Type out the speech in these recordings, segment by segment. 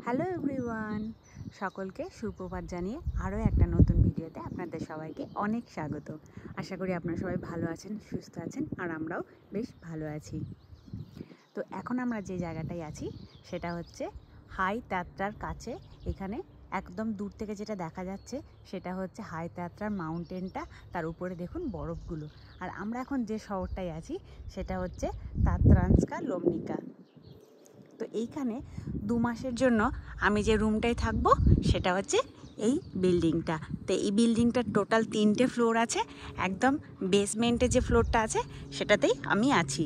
Hello everyone, সকলকে সুপ্রভাত জানিয়ে আরও একটা নতুন ভিডিওতে আপনাদের সবাইকে অনেক স্বাগত। আশা করি আপনারা সবাই ভালো আছেন, সুস্থ আছেন, আর আমরাও বেশ ভালো আছি। তো এখন আমরা যে জায়গাটায় আছি সেটা হচ্ছে হাই তাত্রার কাছে। এখানে একদম দূর থেকে যেটা দেখা যাচ্ছে সেটা হচ্ছে হাই তাত্রার মাউন্টেনটা, তার উপরে দেখুন বরফগুলো। আর আমরা এখন যে শহরটায় আছি সেটা হচ্ছে তাত্রানস্কা লোমনিকা। তো এইখানে 2 মাসের জন্য আমি যে রুমটায় থাকবো সেটা হচ্ছে এই বিল্ডিংটা। তো এই বিল্ডিংটার টোটাল 3টে ফ্লোর আছে। একদম বেসমেন্টে যে ফ্লোরটা আছে সেটাতেই আমি আছি।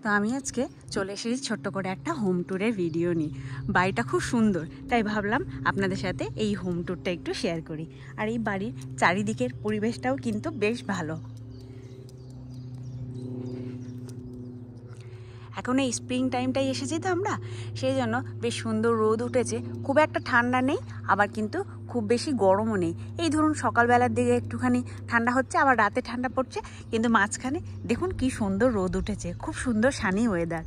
তো আমি আজকে চলে এসেছি ছোট্ট করে একটা হোম ট্যুরের ভিডিও নিই। বাড়িটা খুব সুন্দর, তাই ভাবলাম আপনাদের সাথে এই হোম ট্যুরটা একটু শেয়ার করি। আর এই বাড়ির চারিদিকের পরিবেশটাও কিন্তু বেশ ভালো। এখন এই স্প্রিং টাইমটাই এসেছি তো আমরা, সেই জন্য বেশ সুন্দর রোদ উঠেছে। খুব একটা ঠান্ডা নেই, আবার কিন্তু খুব বেশি গরমও নেই। এই ধরুন সকালবেলার দিকে একটুখানি ঠান্ডা হচ্ছে, আবার রাতে ঠান্ডা পড়ছে, কিন্তু মাঝখানে দেখুন কি সুন্দর রোদ উঠেছে। খুব সুন্দর সানি ওয়েদার।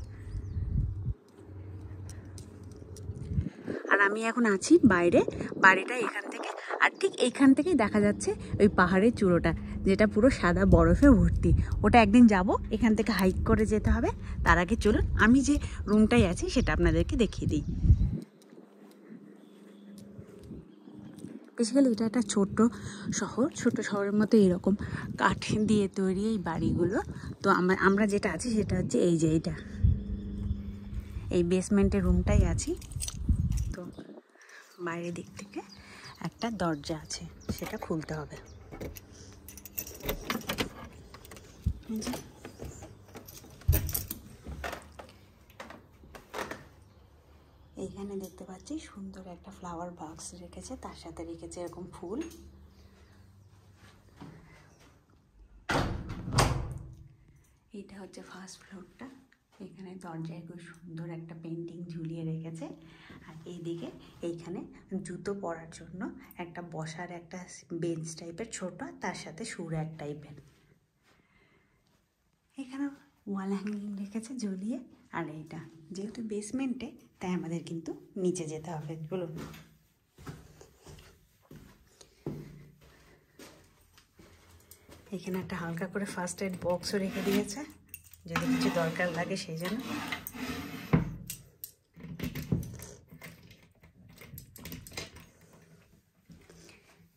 আর আমি এখন আছি বাইরে, বাড়িটা এখান থেকে, আর ঠিক এইখান থেকেই দেখা যাচ্ছে ওই পাহাড়ের চূড়োটা, যেটা পুরো সাদা বরফে ভর্তি। ওটা একদিন যাব, এখান থেকে হাইক করে যেতে হবে। তার আগে চলুন আমি যে রুমটায় আছি সেটা আপনাদেরকে দেখিয়ে দিই। বেসিক্যালি এটা একটা ছোট্ট শহর, ছোট শহরের মতো এরকম কাঠ দিয়ে তৈরি এই বাড়িগুলো। তো আমরা যেটা আছি সেটা হচ্ছে এই যে এইটা, এই বেসমেন্টের রুমটাই আছি। তো বাইরের দিক থেকে একটা দরজা আছে, সেটা খুলতে হবে। এইখানে দেখতে পাচ্ছি সুন্দর একটা ফ্লাওয়ার বক্স রেখেছে, তার সাথে রেখেছে এরকম ফুল। এইটা হচ্ছে ফার্স্ট ফ্লোরটা। এখানে দরজায় খুব সুন্দর একটা পেন্টিং ঝুলিয়ে রেখেছে। আর এইদিকে এইখানে জুতো পরার জন্য একটা বসার একটা বেঞ্চ টাইপের ছোট, তার সাথে শু র্যাক টাইপের। এখানে ওয়াল হ্যাঙ্গিং রেখেছে ঝুলিয়ে। আর এইটা যেহেতু বেসমেন্টে, তাই আমাদের কিন্তু নিচে যেতে হবে। বলুন, এখানে একটা হালকা করে ফার্স্ট এড বক্সও রেখে দিয়েছে, যদি কিছু দরকার লাগে সেই জন্য।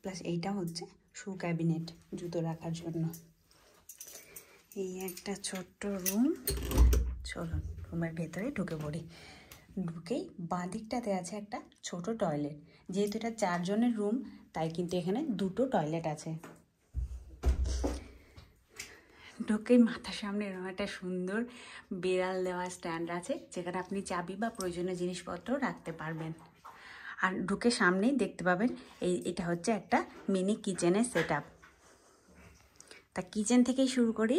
প্লাস এইটা হচ্ছে শু ক্যাবিনেট, জুতো রাখার জন্য। এই একটা ছোট্ট রুম। চলুন রুমের ভেতরে ঢুকে পড়ি। ঢুকেই বাঁ দিকটাতে আছে একটা ছোট টয়লেট। যেহেতু এটা 4 জনের রুম, তাই কিন্তু এখানে 2টো টয়লেট আছে। ঢুকেই মাথার সামনে এরকম একটা সুন্দর বেড়াল দেওয়া স্ট্যান্ড আছে, যেখানে আপনি চাবি বা প্রয়োজনীয় জিনিসপত্র রাখতে পারবেন। আর ঢুকে সামনেই দেখতে পাবেন এটা হচ্ছে একটা মিনি কিচেনের সেট আপ। তা কিচেন থেকেই শুরু করি।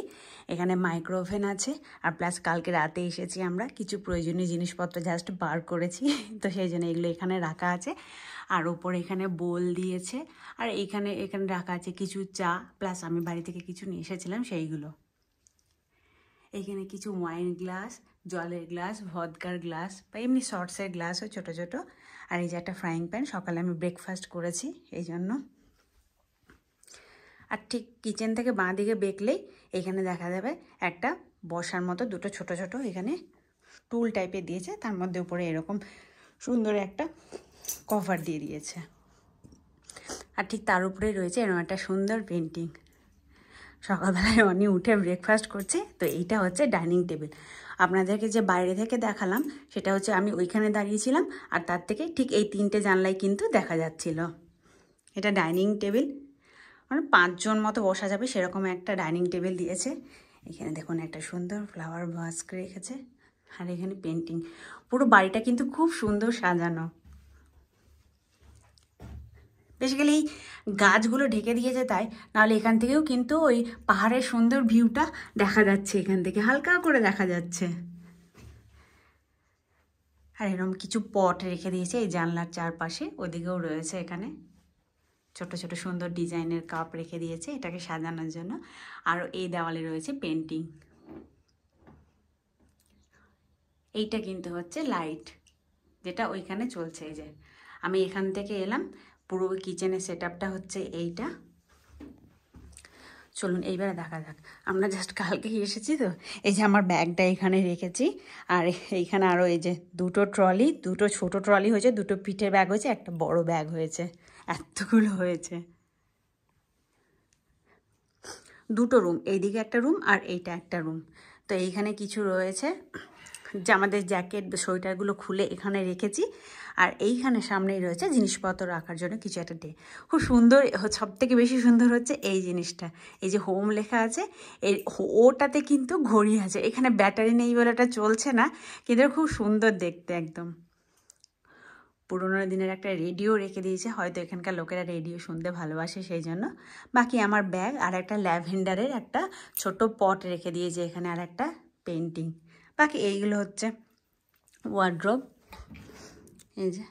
এখানে মাইক্রো ওভেন আছে, আর প্লাস কালকে রাতে এসেছি আমরা, কিছু প্রয়োজনীয় জিনিসপত্র জাস্ট বার করেছি, তো সেই জন্য এগুলো এখানে রাখা আছে। আর ওপরে এখানে বোল দিয়েছে, আর এখানে রাখা আছে কিছু চা, প্লাস আমি বাড়ি থেকে কিছু নিয়ে এসেছিলাম সেইগুলো। এখানে কিছু ওয়াইন গ্লাস, জলের গ্লাস, ভদকার গ্লাস, বা এমনি শর্টসের গ্লাসও ছোটো ছোটো। আর এই যে একটা ফ্রাইং প্যান, সকালে আমি ব্রেকফাস্ট করেছি এই জন্য। আর ঠিক কিচেন থেকে বাঁ দিকে বেঁকলেই এখানে দেখা যাবে একটা বসার মতো 2টো ছোট ছোট এখানে টুল টাইপের দিয়েছে, তার মধ্যে উপরে এরকম সুন্দর একটা কভার দিয়ে দিয়েছে। আর ঠিক তার উপরেই রয়েছে এরকম একটা সুন্দর পেন্টিং। সকালবেলায় অনি উঠে ব্রেকফাস্ট করছে। তো এইটা হচ্ছে ডাইনিং টেবিল। আপনাদেরকে যে বাইরে থেকে দেখালাম সেটা হচ্ছে আমি ওইখানে দাঁড়িয়েছিলাম, আর তার থেকে ঠিক এই 3টে জানলায় কিন্তু দেখা যাচ্ছিল। এটা ডাইনিং টেবিল, মানে 5 জন মতো বসা যাবে সেরকম একটা ডাইনিং টেবিল দিয়েছে। এখানে দেখুন একটা সুন্দর ফ্লাওয়ার ভাস্ক রেখেছে, আর এখানে পেন্টিং। পুরো বাড়িটা কিন্তু খুব সুন্দর সাজানো। বেসিক্যালি গাছগুলো ঢেকে দিয়েছে তাই, নাহলে এখান থেকেও কিন্তু ওই পাহাড়ের সুন্দর ভিউটা দেখা যাচ্ছে, এখান থেকে হালকা করে দেখা যাচ্ছে। আর এরকম কিছু পট রেখে দিয়েছে এই জানলার চারপাশে, ওদিকেও রয়েছে এখানে ছোট ছোট সুন্দর ডিজাইনের কাপ রেখে দিয়েছে এটাকে সাজানোর জন্য। আর এই দেওয়ালে রয়েছে পেন্টিং। এইটা কিন্তু হচ্ছে লাইট, যেটা ওইখানে চলছে। এই যে আমি এখান থেকে এলাম, পুরো কিচেনের সেট আপটা হচ্ছে এইটা। চলুন এইবারে দেখা যাক। আমরা জাস্ট কালকেই এসেছি তো, এই যে আমার ব্যাগটা এখানে রেখেছি, আর এইখানে আরও এই যে দুটো ট্রলি, দুটো ছোট ট্রলি হয়েছে, দুটো পিঠের ব্যাগ হয়েছে, একটা বড় ব্যাগ হয়েছে, এতগুলো হয়েছে। দুটো রুম, এইদিকে একটা রুম আর এইটা একটা রুম। তো এইখানে কিছু রয়েছে, যে আমাদের জ্যাকেট সোয়েটারগুলো খুলে এখানে রেখেছি, আর এইখানে সামনেই রয়েছে জিনিসপত্র রাখার জন্য কিছু একটা ডে। খুব সুন্দর, সব থেকে বেশি সুন্দর হচ্ছে এই জিনিসটা, এই যে হোম লেখা আছে, এই ওটাতে কিন্তু ঘড়ি আছে। এখানে ব্যাটারি নেই বলে এটা চলছে না, কিন্তু খুব সুন্দর দেখতে একদম। পুরোনো দিনের একটা রেডিও রেখে দিয়েছে, হয়তো এখানকার লোকেরা রেডিও শুনতে ভালোবাসে সেই জন্য। বাকি আমার ব্যাগ আর একটা ল্যাভেন্ডারের একটা ছোট পট রেখে দিয়েছে এখানে, আর একটা পেন্টিং। বাকি এইগুলো হচ্ছে ওয়ার্ড্রোব। এই যে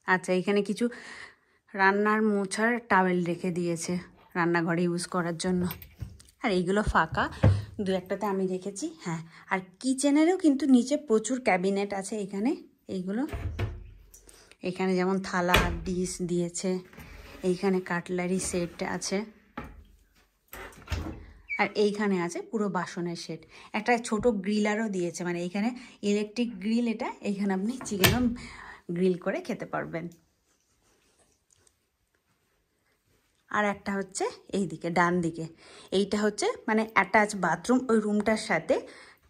আচ্ছা, এখানে কিছু রান্নার মোছার টাওয়েল রেখে দিয়েছে রান্নাঘরে ইউজ করার জন্য। আর এইগুলো ফাঁকা, দু একটাতে আমি রেখেছি। হ্যাঁ, আর কিচেনেরও কিন্তু নিচে প্রচুর ক্যাবিনেট আছে এখানে। এইগুলো এখানে যেমন থালা ডিশ দিয়েছে, এইখানে কাটলারি সেট আছে, আর এইখানে আছে পুরো বাসনের সেট। একটা ছোট গ্রিলারও দিয়েছে, মানে এইখানে ইলেকট্রিক গ্রিল, এটা এইখানে আপনি চিকেনও গ্রিল করে খেতে পারবেন। আর একটা হচ্ছে এই দিকে ডান দিকে, এইটা হচ্ছে মানে অ্যাটাচ বাথরুম ওই রুমটার সাথে।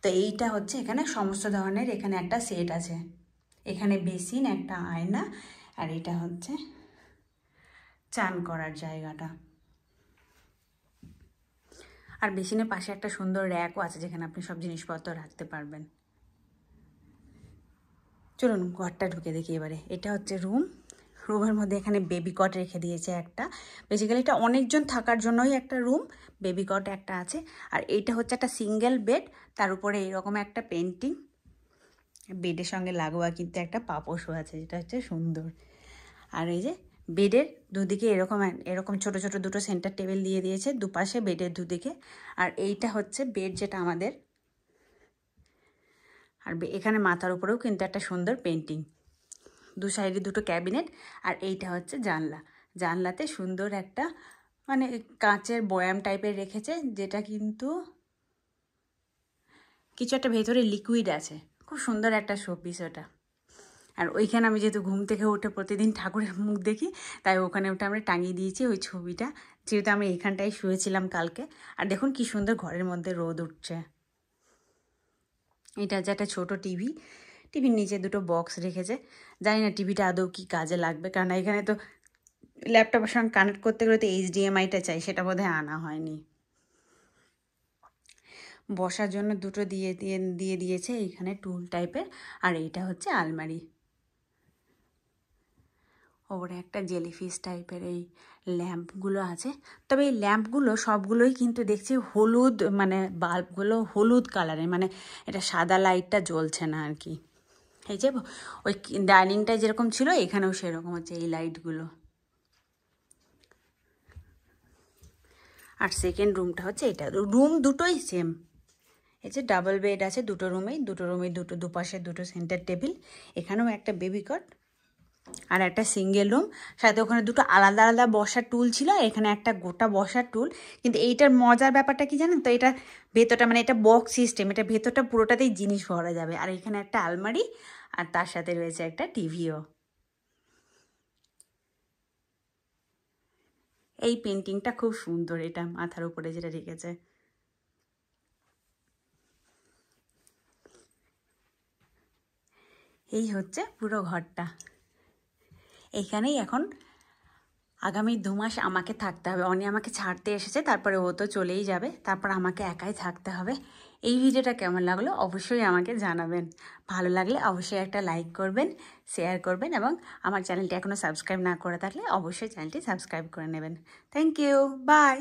তো এইটা হচ্ছে এখানে সমস্ত ধরনের এখানে একটা সেট আছে, এখানে বেসিন, একটা আয়না, আর এটা হচ্ছে চান করার জায়গাটা। আর বেসিনের পাশে একটা সুন্দর র্যাকও আছে, যেখানে আপনি সব জিনিসপত্র রাখতে পারবেন। চলুন ঘরটা ঢুকে দেখি এবারে। এটা হচ্ছে রুম, রুমের মধ্যে এখানে বেবি কট রেখে দিয়েছে একটা। বেসিক্যালি এটা অনেকজন থাকার জন্যই একটা রুম, বেবি কট একটা আছে। আর এইটা হচ্ছে একটা সিঙ্গেল বেড, তার উপরে এইরকম একটা পেন্টিং, বেডের সঙ্গে লাগোয়া কিন্তু একটা পাপোশও আছে, যেটা হচ্ছে সুন্দর। আর এই যে বেডের দুদিকে এরকম এরকম ছোট ছোট দুটো সেন্টার টেবিল দিয়ে দিয়েছে দুপাশে বেডের দুদিকে। আর এইটা হচ্ছে বেড যেটা আমাদের, আর এখানে মাথার উপরেও কিন্তু একটা সুন্দর পেন্টিং, দু সাইডে দুটো ক্যাবিনেট। আর এইটা হচ্ছে জানলা, জানলাতে সুন্দর একটা মানে কাঁচের বয়াম টাইপের রেখেছে, যেটা কিন্তু কিছু একটা ভেতরে লিকুইড আছে, খুব সুন্দর একটা শোপিস ওটা। আর ওইখানে আমি যেহেতু ঘুম থেকে উঠে প্রতিদিন ঠাকুরের মুখ দেখি, তাই ওখানে ওটা আমরা টাঙিয়ে দিয়েছি ওই ছবিটা, যেহেতু আমি এইখানটায় শুয়েছিলাম কালকে। আর দেখুন কি সুন্দর ঘরের মধ্যে রোদ উঠছে। এটা হচ্ছে একটা ছোটো টিভি, টিভির নিচে দুটো বক্স রেখেছে। জানি না টিভিটা আদৌ কি কাজে লাগবে, কারণ এখানে তো ল্যাপটপের সঙ্গে কানেক্ট করতে গেলে তো HDMI-টা চাই, সেটা বোধহয় আনা হয়নি। বসার জন্য দুটো দিয়ে দিয়েছে এইখানে টুল টাইপের। আর এইটা হচ্ছে আলমারি, ওপরে একটা জেলিফিশ টাইপের এই ল্যাম্পগুলো আছে। তবে এই ল্যাম্পগুলো সবগুলোই কিন্তু দেখছি হলুদ, মানে বাল্বগুলো হলুদ কালারের, মানে এটা সাদা লাইটটা জ্বলছে না আর কি। এই যে ওই ডাইনিংটায় যেরকম ছিল এখানেও সেরকম হচ্ছে এই লাইটগুলো। আর সেকেন্ড রুমটা হচ্ছে এটা, রুম দুটোই সেম। এই যে ডাবল বেড আছে দুটো রুমেই, দুটো দুপাশে দুটো সেন্টার টেবিল, এখানেও একটা বেবি কট, আর একটা সিঙ্গেল রুম, সাথে ওখানে দুটো আলাদা আলাদা বসার টুল ছিল, আর এখানে একটা গোটা বসার টুল। কিন্তু এইটার মজার ব্যাপারটা কি জানেন তো, এটা ভেতরটা মানে এটা বক্স সিস্টেম, এটা ভেতরটা পুরোটাতেই জিনিস ভরা যাবে। আর এখানে একটা আলমারি, আর তার সাথে রয়েছে একটা টিভিও। এই পেন্টিংটা খুব সুন্দর, এটা মাথার উপরে যেটা রেখেছে। এই হচ্ছে পুরো ঘরটা। এইখানেই এখন আগামী 2 মাস আমাকে থাকতে হবে। অনি আমাকে ছাড়তে এসেছে, তারপরে ও তো চলেই যাবে, তারপর আমাকে একাই থাকতে হবে। এই ভিডিওটা কেমন লাগলো অবশ্যই আমাকে জানাবেন। ভালো লাগলে অবশ্যই একটা লাইক করবেন, শেয়ার করবেন, এবং আমার চ্যানেলটি এখনও সাবস্ক্রাইব না করে থাকলে অবশ্যই চ্যানেলটি সাবস্ক্রাইব করে নেবেন। Thank you, by.